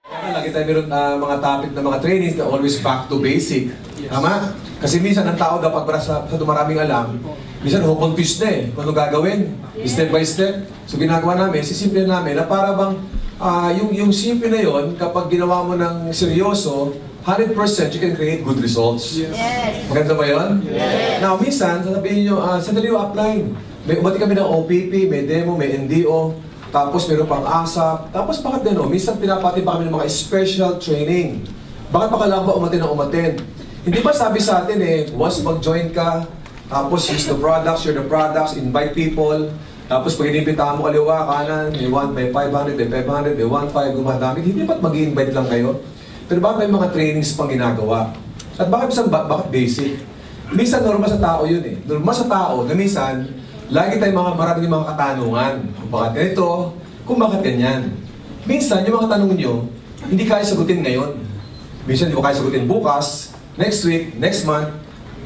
Lagi tayo meron mga topic na mga trainings na always back to basic. Tama? Kasi minsan ang tao dapat para sa maraming alam, minsan confused na eh kung ano gagawin, step by step. So ginagawa namin, sisimple namin na para bang yung simple na yon, kapag ginawa mo ng seryoso, 100% you can create good results. Yes. Maganda ba yun? Yes. Now, minsan, sasabihin nyo, sandali yung upline. May umati kami ng OPP, may demo, may NDO, tapos meron pang ASAP. Tapos bakit gano'n? Minsan pinapati pa kami ng mga special training. Bakit pa kailangan ba umatin ng umatin? Hindi ba sabi sa atin once mag-join ka, tapos use the products, share the products, invite people, tapos pag inimbitahan mo kaliwa, kanan, may 1, may 500, may 500, may 1,500, gumadamit, hindi ba't mag-i-invite lang kayo? Pero bakit may mga trainings pang ginagawa? At bakit bakit basic? Minsan normal sa tao yun eh. Normal sa tao na minsan, lagi tayong maraming mga katanungan. Kung bakit ganito, kung bakit ganyan. Minsan, yung mga tanong nyo, hindi kaya sagutin ngayon. Minsan, hindi mo kaya sagutin bukas, next week, next month.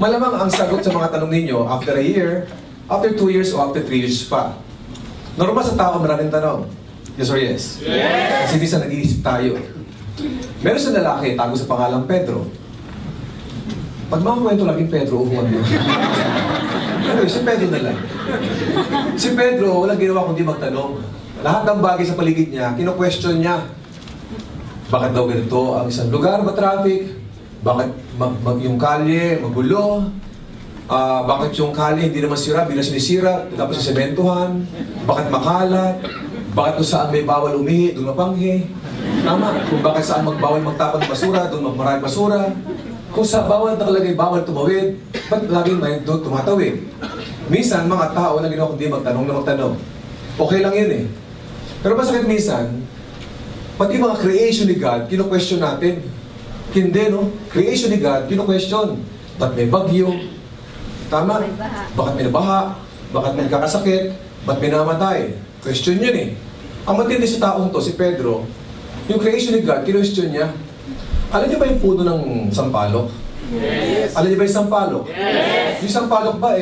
Malamang ang sagot sa mga tanong ninyo after a year, after 2 years, o after 3 years pa. Normal sa tao, maraming tanong. Yes or yes? Yes! Kasi minsan nag-iisip tayo. Meron sa lalaki, tago sa pangalang Pedro. Pag mga kwento laging Pedro, umuwan mo. Anyway, si Pedro na lang. Si Pedro, walang ginawa kundi magtanong. Lahat ng bagay sa paligid niya, kino-question niya. Bakit daw ganito ang isang lugar, traffic? Bakit yung kalye, magulo? Bakit yung kalye hindi naman sira, bila sinisira, tapos sisementohan? Bakit makalat? Bakit kung saan may bawal umihi, doon mapanghi? Tama. Kung bakit saan magbawal magtapon ng basura, doon maraming basura. Kung sa bawal nakalagay bawal tumawid, ba't laging may doon tumatawid? Minsan, mga tao na ginawa kundi magtanong na magtanong. Okay lang yun eh. Pero masakit minsan, pati mga creation ni God, kino-question natin. Hindi, no? Creation ni God, kino-question. Ba't may bagyo? Tama? Bakit may nabaha? Bakit may kakasakit? Ba't may namatay? Question yun eh. Ang matindi sa taong to, si Pedro, yung creation ni God, kino-question niya. Alam niyo ba yung puno ng sampalok? Yes! Alam niyo ba yung sampalok? Yes! Yung sampalok ba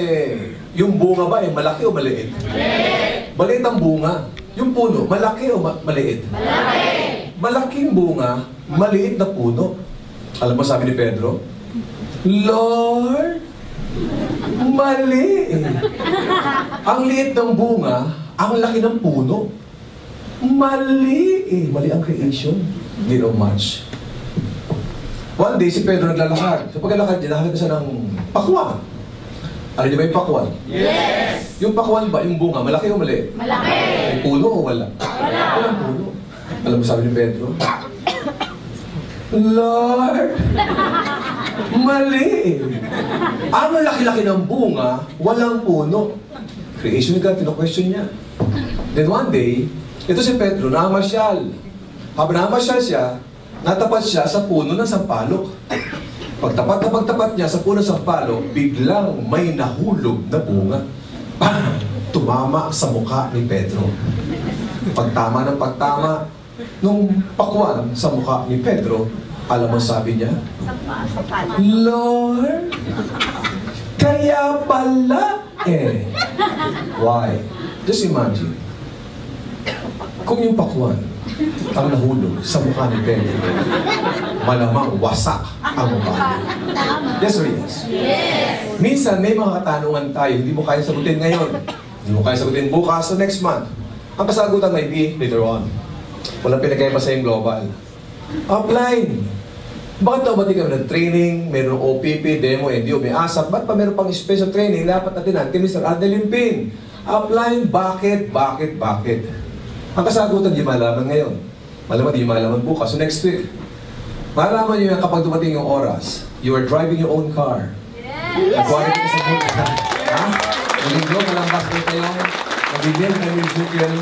yung bunga ba malaki o maliit? Maliit! Maliit ang bunga. Yung puno, malaki o maliit? Malaki! Malaking bunga, maliit na puno. Alam mo sabi ni Pedro? Lord, mali! Ang liit ng bunga, ang laki ng puno. Mali! Mali ang creation. Hindi no match. One day, si Pedro naglalakad. So paglalakad niya, nakakita siya ng pakwan. Alam niyo ba yung pakwan? Yes! Yung pakwan ba, yung bunga, malaki o mali? Malaki! May puno o wala? Wala! Walang puno. Alam mo sabi ni Pedro? Lord, mali! Ang laki-laki ng bunga, walang puno. Creation ni God, tino-question niya. Then one day, ito si Pedro, nakamasyal. Habang nakamasyal siya, natapat siya sa puno ng sampalok. Pagtapat niya sa puno ng sampalok, biglang may nahulog na bunga. Bang! Tumama sa mukha ni Pedro. Pagtama ng pagtama, nung pakwan sa mukha ni Pedro, alam mo sabi niya? Lord, kaya pala Why? Just imagine. Kung yung pakwan ang nahulog sa mukha ni Pedro, malamang wasak ang mukha. Yes or yes? Yes! Minsan may mga katanungan tayo, hindi mo kaya sagutin ngayon. Hindi mo kaya sagutin bukas o next month. Ang kasagutan may be later on. Walang pinagkaiba sa yung global. Offline. Bakit daw ba di kami ng training, mayroong OPP, demo, NDO, may ASAP, ba't pa meron pang special training, dapat natin natin, Mr. Ardelin Pin. Offline, bakit? Ang kasagutan, di malaman ngayon. Malaman, di malaman bukas. So next week, malaman nyo yan kapag dumating yung oras. You are driving your own car. Nag-quarantine ka sa buka. Ha? Nalinggo, malambas kayo kayo. Nabigyan kayo yung sukyan.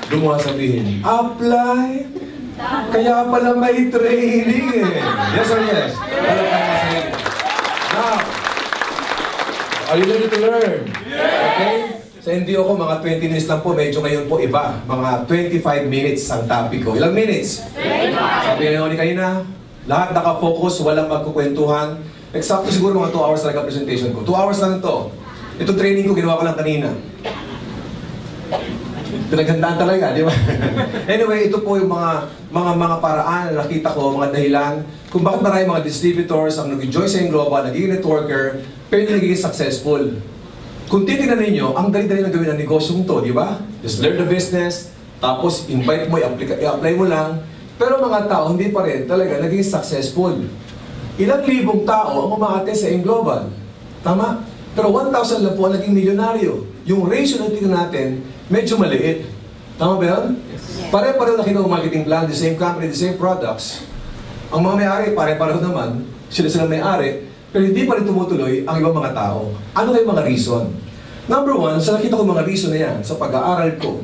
Doon mo sabihin, apply. Kaya pala may training eh. Yes or yes? Wala pa masaya. Now, are you ready to learn? Okay? Sa NDO ko, mga 20 minutes lang po. Medyo ngayon po iba. Mga 25 minutes ang topic ko. Ilang minutes? 25. Sabi nga ni kanina, lahat nakafocus, walang magkukwentuhan. Exacto siguro mga 2 hours talaga presentation ko. 2 hours lang ito. Itong training ko, ginawa ko lang kanina. Pinaghandaan talaga, di ba? Anyway, ito po yung mga paraan na nakita ko, mga dahilan kung bakit marami mga distributors ang nag-join sa Global, naging networker, pero hindi naging successful. Kung titignan ninyo, ang dali-dali na gawin ang negosyong to, di ba? Just learn the business, tapos invite mo, i-apply mo lang. Pero mga tao, hindi pa rin talaga naging successful. Ilang libong tao ang umaate sa Global. Tama? Pero 1,000 lang po ang naging milyonaryo. Yung ratio na tingnan natin, medyo maliit. Tama ba yun? Pare-pareho na kinuha marketing plan, the same company, the same products. Ang mga may-ari, pare-pareho naman, sila may-ari, pero hindi pa rin tumutuloy ang ibang mga tao. Ano kayo mga reason? Number one, sa nakita ko mga reason na yan, sa pag-aaral ko,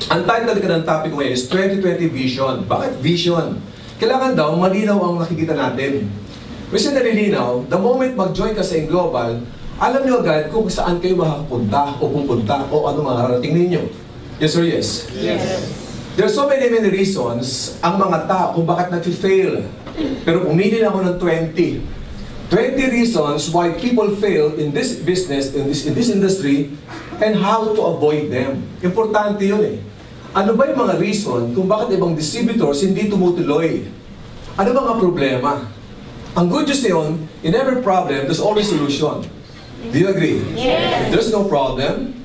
ang title ng topic ko ngayon is 2020 Vision. Bakit vision? Kailangan daw malinaw ang nakikita natin. Kasi nalilinaw, the moment mag-join ka sa Global, alam niyo agad kung saan kayo makakapunta o pupunta o ano mararating ninyo. Yes or yes? Yes. There are so many reasons ang mga tao kung bakit nag-fail. Pero pumili lang ako ng 20. 20 reasons why people fail in this business, in this industry, and how to avoid them. Importante yun eh. Ano ba yung mga reason kung bakit ibang distributors hindi tumutuloy? Ano ba ang problema? Ang good news yun, in every problem, there's always solution. Do you agree? Yes. If there's no problem,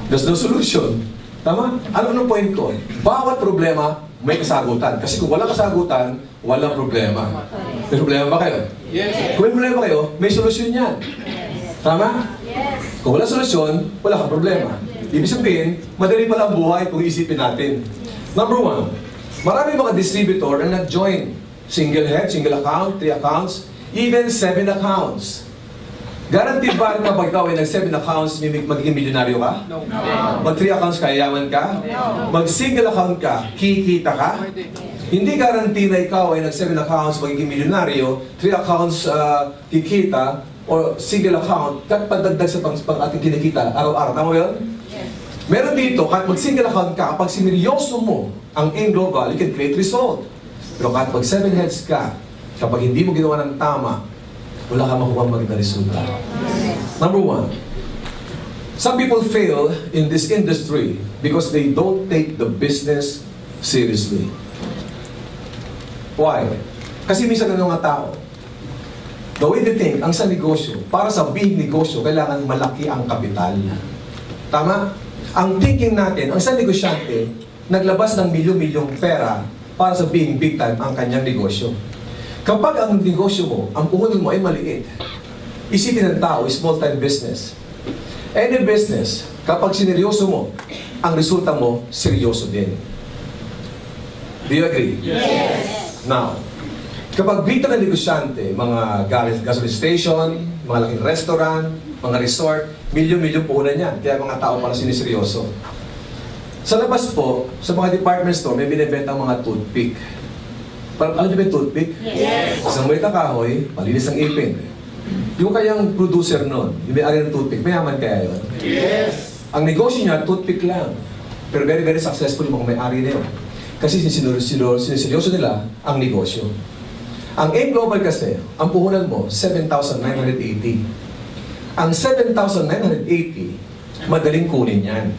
there's no solution. Tama? Ano point ko? Bawat problema, may kasagutan. Kasi kung walang kasagutan, walang problema. May problema ba kayo? Yes. Kung may problema kayo, may solusyon yan. Tama? Yes. Kung wala solusyon, wala kang problema. Ibig sabihin, madali pala ang buhay kung isipin natin. Number one, marami mga distributor na nag-join. Single head, single account, 3 accounts, even 7 accounts. Guaranteed ba kapag ikaw ay nag-7 accounts, magiging milyonaryo ka? No. Mag-3 accounts, kayayaman ka? No. Mag-single account ka, kikita ka? Hindi guarantee na ikaw ay nag-7 accounts, magiging milyonaryo, 3 accounts kikita, or single account, padagdag sa ating kinikita araw-araw. Tama ba yun? Yes. Meron dito, kahit mag-single account ka, kapag sineryoso mo ang Global, you can create result. Pero kahit mag-7 heads ka, kapag hindi mo ginawa ng tama, wala kang makuha magandang resulta. Number one, some people fail in this industry because they don't take the business seriously. Why? Kasi minsan ng mga tao, the way they think, ang sa negosyo, para sa big negosyo, kailangan malaki ang kapital. Tama? Ang thinking natin, ang sa negosyante, naglabas ng milyon-milyong pera para sa being big time ang kanyang negosyo. Kapag ang negosyo mo, ang puhunan mo ay maliit, isipin ng tao, small time business. Any business, kapag sineryoso mo, ang resulta mo, seryoso din. Do you agree? Yes. Now, kapag big time na negosyante, mga gasoline station, mga laking restaurant, mga resort, milyon-milyon puhunan yan. Kaya mga tao para siniseryoso. Sa labas po, sa mga department store, may binibenta ang mga toothpick. Alam niyo ba yung toothpick? Yes. Isang may kahoy, malinis ang ipin. Yung kayang producer nun, yung may-ari ng toothpick, mayaman kaya yun? Yes. Ang negosyo niya, toothpick lang. Pero very, very successful yung mga may-ari na yun. Kasi siniseryoso nila ang negosyo. Ang Global kasi, ang puhunan mo, 7,980. Ang 7,980, madaling kunin yan.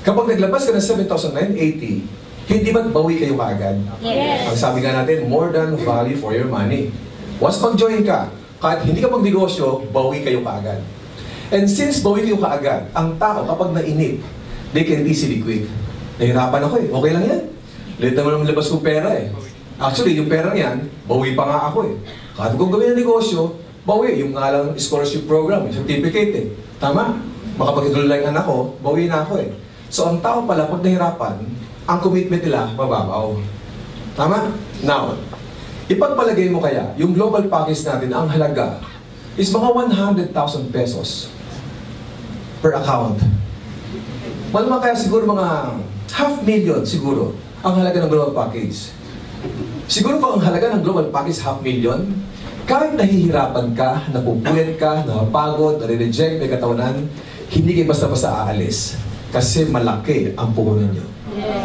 Kapag naglabas ka ng 7,980, hindi ba't bawi kayo kaagad? Yes. Ang sabi nga natin, more than value for your money. Once mag-join ka, kahit hindi ka magnegosyo, bawi kayo kaagad. And since bawi kayo kaagad, ang tao kapag nainip, they can easily quit. Nahirapan ako eh, okay lang yan. Late naman ang labas kong pera eh. Actually, yung pera niyan, bawi pa nga ako eh. Kahit kung gawin ang negosyo, bawi. Yung nga lang scholarship program, yung certificate eh. Tama? Makapag-enroll lang yung anak ko, bawi na ako eh. So ang tao pala, pag nahirapan, ang commitment nila, mababaw. Tama? Now, ipagpalagay mo kaya, yung global package natin, ang halaga is mga 100,000 pesos per account. Malamang kaya siguro mga 500,000 siguro ang halaga ng global package. Siguro pa ang halaga ng global package 500,000, kahit nahihirapan ka, napupuyat ka, napapagod, nare-reject, may katawanan, hindi kayo basta-basta aalis. Kasi malaki ang puhunan nyo.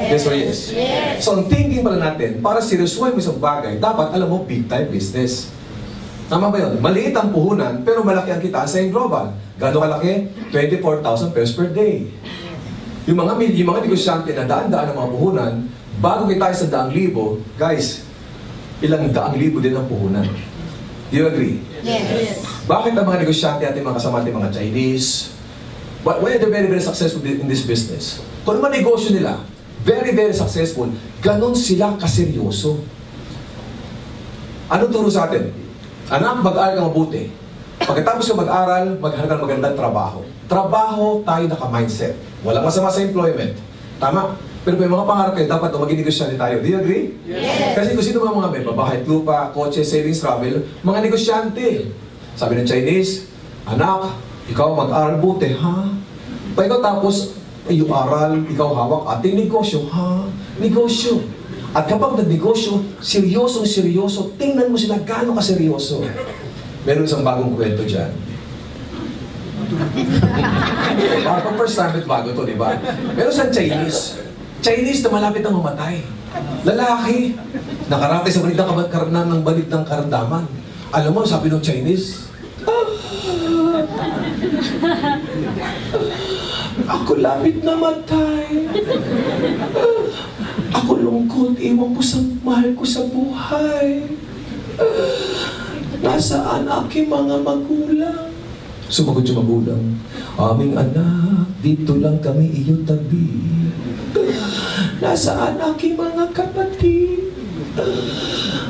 Yes or yes? Yes. So ang thinking pala natin, para seryosuhin mo isang bagay, dapat alam mo big time business. Tama ba yun? Maliit ang puhunan, pero malaki ang kita sa Global. Gano'ng kalaki? 24,000 pesos per day. Yung mga negosyante na daan-daan ng mga puhunan, bago kita sa 100,000, guys, ilang 100,000 din ang puhunan. Do you agree? Yes. Bakit ang mga negosyante ating mga kasama ating mga Chinese, why are they very, very successful in this business? Kung ano man negosyo nila, very, very successful, ganon sila kaseryoso. Anong turo sa atin? Anak, mag-aral ka mabuti. Pagkatapos ka mag-aral, maghanap ka ng magandang trabaho. Trabaho, tayo naka-mindset. Walang masama sa employment. Tama? Pero may mga pangarap kayo, dapat maging negosyante tayo. Do you agree? Yes. Kasi kung sino mga may babahay, lupa, kotse, savings, travel, mga negosyante. Sabi ng Chinese, anak, ikaw mag-aral buti, ha? Pag ikaw tapos, yung aral, ikaw hawak ating negosyo, ha? Negosyo. At kapag nag-negosyo, seryosong-seryoso, tingnan mo sila gaano ka-seryoso. Meron isang bagong kwento dyan. Parang first time it bago to, di ba? Meron isang Chinese. Chinese na malapit na mamatay. Lalaki. Nakarating sa balid ng balid ng karamdaman. Alam mo, sabi ng Chinese, ako lapit na matay. Ako lungkot, iwan ko sa mahal ko sa buhay. Nasaan aking mga magulang? Sumagot yung magulang, aming anak, dito lang kami iyo tabi. Nasaan aking mga kapatid?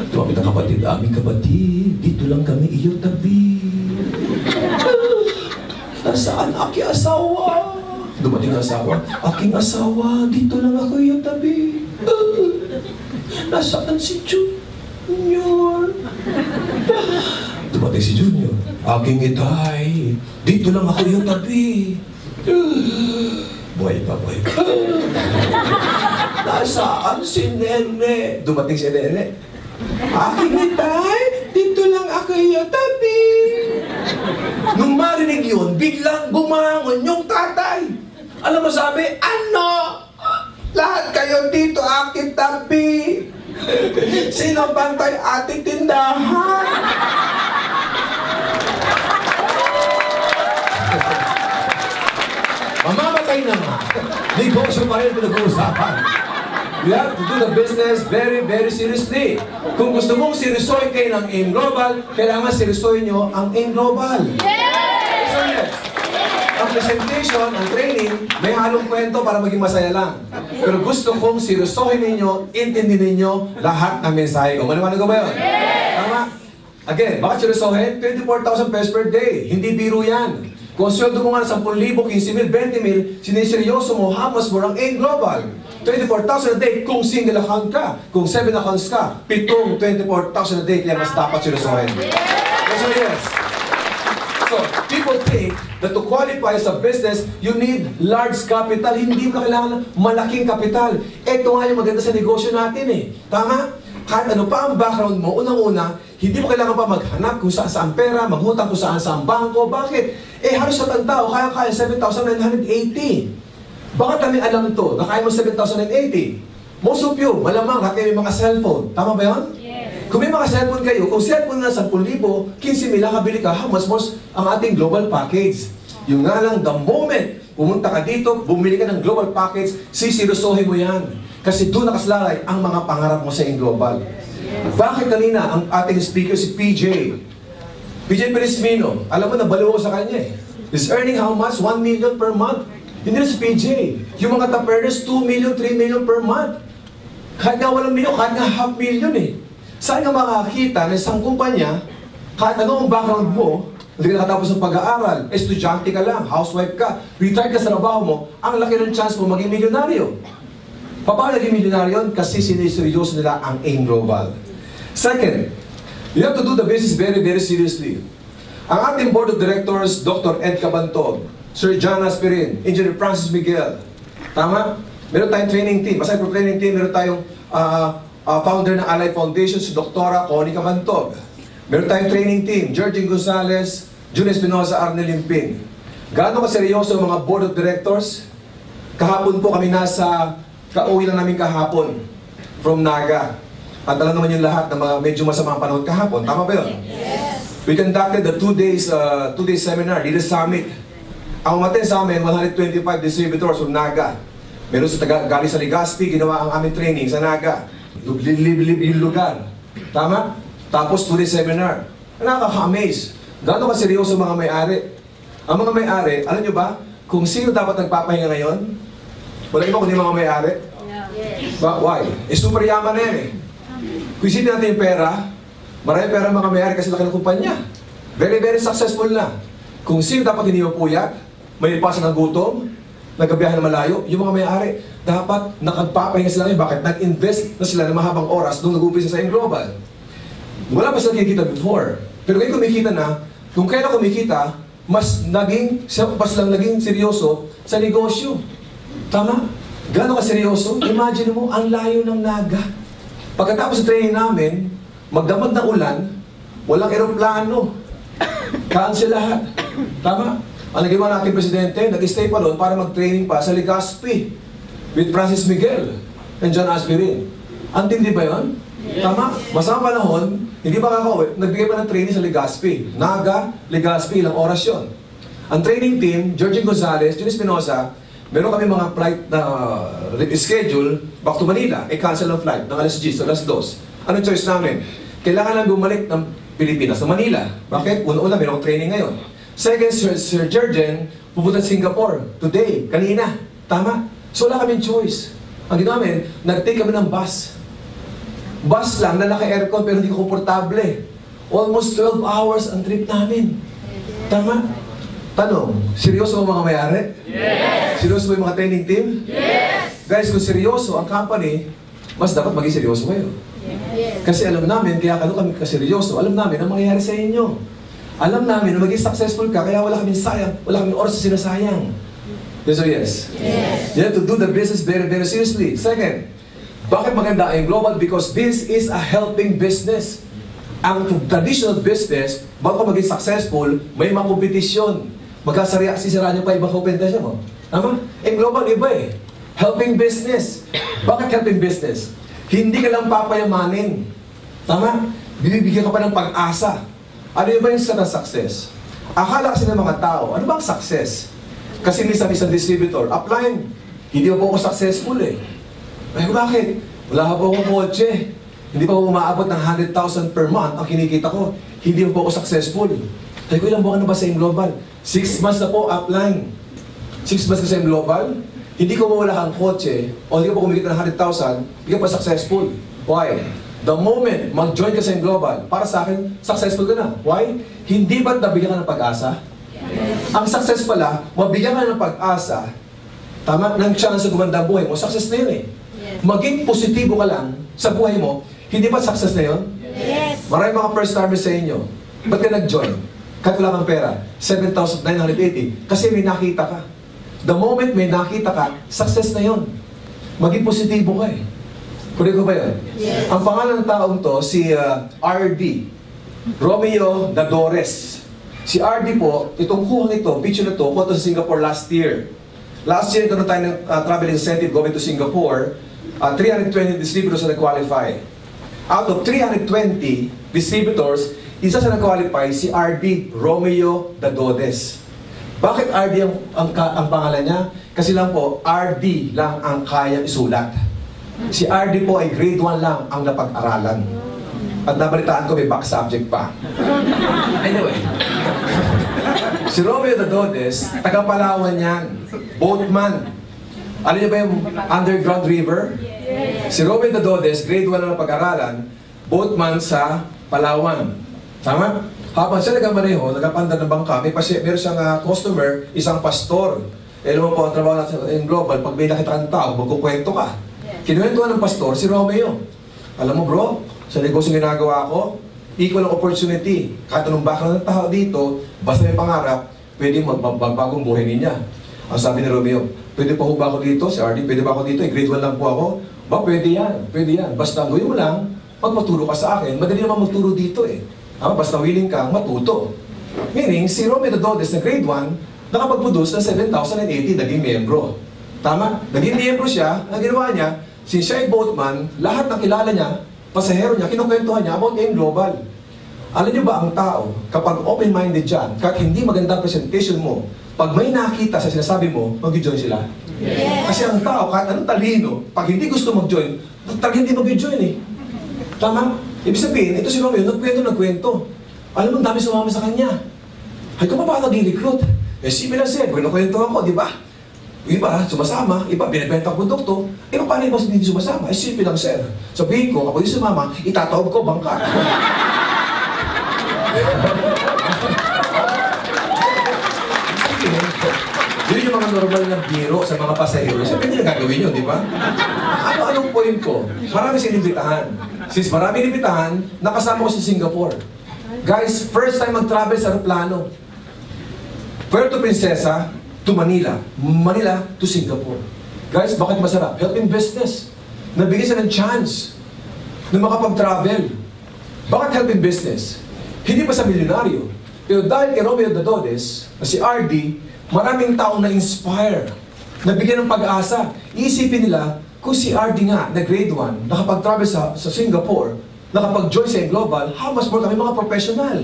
Tumapit ang kapatid, aming kapatid, dito lang kami iyo tabi. Nasaan aking asawa? Dumating ang asawa, aking asawa, dito lang ako iyo tabi. Nasaan si Junior? Dumating si Junior, aking itay, dito lang ako iyo tabi. Buhay pa. Nasaan si Nene? Dumating si Nene. Aking itay, dito lang ako iyo tabi. Nung marinig yun, biglang bumangon yung tatay. Alam mo sabi, ano? Lahat kayo dito aking tabi. Sino bantay ating tindahan? Mamamatay na nga. Negosyo pa rin pinag-uusapan. We have to do the business very, very seriously. Kung gusto mong seryosohin kayo ng AIM Global, kailangan seryosohin nyo ang AIM Global. So yes, ang presentation, ang training, may halong kwento para maging masaya lang. Pero gusto kong seryosohin ninyo, intindihin ninyo lahat ng mensahe ko. Maliwanag ko ba yun? Tama? Again, bakit seryosohin? 24,000 pesos per day. Hindi biro yan. Kung sweldo mo nga ng 10,000, 15,000, 20,000, siniseryoso mo, hamas mo ang AIM Global. 24,000 a day kung single account ka. Kung 7 accounts ka, 24,000 a day, kaya mas dapat seryosohin. Yes. So, people think that to qualify as a business, you need large capital. Hindi mo kailangan ng malaking kapital. Ito nga yung maganda sa negosyo natin eh. Tama? Kahit ano pa ang background mo, unang-una, hindi mo kailangan pa maghanap kung saan pera, maghutang kung saan bangko. Bakit? Eh, halos sa tao, kaya 7,980. Bakit kami alam ito na kaya mo 7,080? Most of you, malamang kayo may mga cellphone. Tama ba yun? Yes. Kung may mga cellphone kayo, kung cellphone na 10,000, 15,000 lang kabili ka, mas ang ating global package. Yung nga lang, the moment pumunta ka dito, bumili ka ng global package, sisirusohin mo yan. Kasi doon nakasalalay ang mga pangarap mo sa global. Yes. Bakit kanina ang ating speaker si PJ Perismino, alam mo, nabaliw ko sa kanya eh. He's earning how much? 1 million per month. Hindi na si PJ. Yung mga top earners, 2 million, 3 million per month. Kahit nga walang million, kahit nga half million eh. Saan ka makakita na isang kumpanya, kahit ano ang background mo, hindi ka nakatapos ng pag-aaral, estudyante ka lang, housewife ka, retired ka sa trabaho mo, ang laki ng chance mo maging milyonaryo. Paano naging milyonaryo? Kasi siniseryoso nila ang AIM Global. Second, you have to do the business very, very seriously. Ang ating board of directors, Dr. Ed Cabantog, Sir John Aspirin, Engineer Francis Miguel. Tama? Meron tayong training team. Aside from training team, meron tayong founder ng Ally Foundation, si Dr. Connie Cabantog. Meron tayong training team, Georgine Gonzalez, June Espinosa, Arnel Limping. Gaano ka seryoso ang mga board of directors? Kahapon po kami kauwi lang namin kahapon from Naga. At alam naman yung lahat ng mga medyo masamang panahon kahapon. Tama ba yun? Yes. We conducted the two days seminar, Leader Summit. Ang umaten sa amin, 125 distributors from Naga. Meron sa galing sa Legazpi, ginawa ang aming training sa Naga. Liblib yung lugar. Tama? Tapos tourist seminar. Nakaka-amaze. Gano'n ka seryoso mga may-ari? Ang mga may-ari, alam nyo ba, kung sino dapat nagpapahinga ngayon? Wala iba kundi mga may-ari. Why? Super yaman na yan eh. Kung isipin natin yung pera, marami pera mga may-ari kasi laki ng kumpanya. Very, very successful na. Kung sino dapat hindi mapuyat, may lipasan ng gutom, nagkabiyahan na malayo, yung mga may-ari, dapat nakagpapahinga sila ngayon. Bakit? Nag-invest na sila ng mahabang oras nung nag-umpisa sa global. Wala pa sila kikita before. Pero ngayon kumikita na, kung kailan kumikita, mas naging seryoso sa negosyo. Tama? Gano'n ka seryoso? Imagine mo, ang layo ng Naga. Pagkatapos sa training namin, magdamag na ulan, walang eroplano. Cancel lahat. Tama? Ang nagawa natin presidente, nag-stay pa doon para mag-training pa sa Legazpi with Francis Miguel and John Aspirin. Ang tindi ba yun? Tama? Masama panahon, hindi pa kakauwi, nagbigay pa ng training sa Legazpi. Naga, Legazpi, ilang oras yun. Ang training team, Georgie Gonzalez, Jun Espinosa, meron kami mga flight na schedule back to Manila. Cancel ang flight ng alas 10, alas 2. Anong choice namin? Kailangan lang bumalik ng Pilipinas sa Manila. Bakit? Una-una, meron akong training ngayon. Second, Sir Jurgen, pupunta sa Singapore today, kanina. Tama? So wala kaming choice. Ang ginawa namin, nag-take kami ng bus. Bus lang na naka-aircon pero hindi ko komportable. Almost 12 hours ang trip namin. Tama? Tanong, seryoso ba mga may-ari? Yes! Seryoso ba yung mga training team? Yes! Guys, kung seryoso ang company, mas dapat maging seryoso kayo. Yes! Kasi alam namin, kaya kami kaseryoso, alam namin ang mangyayari sa inyo. Alam namin na maging successful ka, kaya wala kaming sayang, wala kaming oras na sinasayang. Yes or yes? Yes! You have to do the business very, very seriously. Second, bakit maganda ang global? Because this is a helping business. Ang traditional business, bago maging successful, may mga kompetisyon. Sisiraan niyo pa ibang kompetisyon mo. Tama? Ang global iba eh. Helping business. Bakit helping business? Hindi ka lang papayamanin. Tama? Binibigyan ka pa ng pag-asa. Ano yung ba yung sa success? Akala kasi ng mga tao, ano bang success? Kasi minsan distributor, upline, hindi pa po ako successful eh. Ay, bakit? Wala pa po akong kotse. Hindi pa po umaabot ng 100,000 per month ang kinikita ko. Hindi pa po ako successful. Sabi ko, ilang buwan na ba sa global? 6 months na po, upline. 6 months ka sa global, hindi ko mawala kang kotse, o hindi ka pa kumikita ng 100,000, hindi ka pa successful. Why? The moment mag-join ka sa global, para sa akin, successful ka na. Why? Hindi ba't nabigyan ka ng pag-asa? Yes. Ang success pala, mabigyan ka ng pag-asa, tama, ng chance sa gumanda ang buhay mo, success na yun eh. Yes. Maging positibo ka lang sa buhay mo, hindi ba success na yun? Yes! Maraming mga first timers sa inyo. Ba't ka nag-join? Kahit wala kang pera, 7,980. Kasi may nakita ka. The moment may nakita ka, success na yon. Maging positibo ka eh. Kunin ko ba yun? Yes. Ang pangalan ng taong to, si RD. Romeo Dadores. Si RD po, itong kuhang ito, picture na to, kuha to sa Singapore last year. Last year, ito na tayo ng travel incentive going to Singapore. 320 distributors na nag-qualify. Out of 320 distributors, isa sa nag-qualify, si RD, Romeo Dadores. Bakit RD ang pangalan niya? Kasi lang po, RD lang ang kayang isulat. Si RD po ay grade 1 lang ang napag-aralan. At nabalitaan ko may back subject pa. Anyway, si Romeo Dadores, taga-Palawan yan. Boatman. Alam niyo ba yung underground river? Yes. Si Romeo Dadores, grade 1 lang ang pag-aralan, boatman sa Palawan. Tama? Habang siya nagamaneho, nagapanda ng bangka, meron siyang customer, isang pastor. Alam mo po, ang trabaho natin in global, pag may nakita kang tao, magkukwento ka. Kinuwentuhan ng pastor, si Romeo. Alam mo bro, sa negosyo ginagawa ko, equal ang opportunity. Kahit anong background ng tao dito, basta may pangarap, pwede magbagong buhay niya. Ang sabi ni Romeo, pwede pa ho ba ako dito? Si RD, pwede ba ako dito? Grade 1 lang po ako. Ba, pwede yan. Pwede yan. Basta ang gawin mo lang, pag maturo ka sa akin, madali naman magturo dito eh. Basta willing kang matuto. Meaning, si Romeo Dadores na grade 1, nakapag-produce ng 7,080 naging miyembro. Tama? Naging miyembro siya, ang ginawa niya, since siya ay boatman, lahat ng kilala niya, pasahero niya, kinukwentuhan niya about AIM Global. Alam niyo ba ang tao, kapag open-minded dyan, kahit hindi magandang presentation mo, Pag may nakita sa sinasabi mo, mag-join sila. Kasi ang tao, kahit anong talino, pag hindi gusto mag-join, talagang hindi mag-join eh. Tama? Ibig sabihin, ito si Romeo, nagkwento. Alam mo, ang dami sumama sa kanya. Ay, kung pa naging recruit? Eh, simple lang sir, kung nakwento ako, di ba? Iba, sumasama. Iba, binibenta ang produkto. Eh, paano iba hindi sumasama? Eh, simple lang sir. Sabihin ko, kapag di sumama, itatawag ko bangka. Yun yung mga normal na biro sa mga pasahero. Siyempre, hindi na gagawin yun, di ba? Anong point ko? Marami silang imbitahan. Since marami imbitahan, nakasama ko sa Singapore. Guys, first time mag-travel sa aeroplano. Puerto Princesa to Manila. Manila to Singapore. Guys, bakit masarap? Helping business. Nabigyan siya ng chance na makapag-travel. Bakit helping business? Hindi pa sa milyonaryo. Pero dahil kay Romeo Dadodes, na si RD, maraming taong na-inspire, nabigyan ng pag-asa. Iisipin nila, kung si RD nga, na grade 1, nakapag-travel sa Singapore, nakapag-join sa Global, how much more kami mga professional?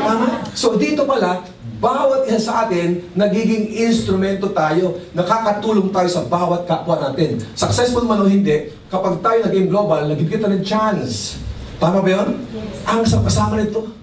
Tama? So dito pala, bawat isa sa atin, nagiging instrumento tayo, nakakatulong tayo sa bawat kapwa natin. Successful man o hindi, kapag tayo naging global, nagiging tayo ng chance. Tama ba yun? Yes. Ang sa kasama nito,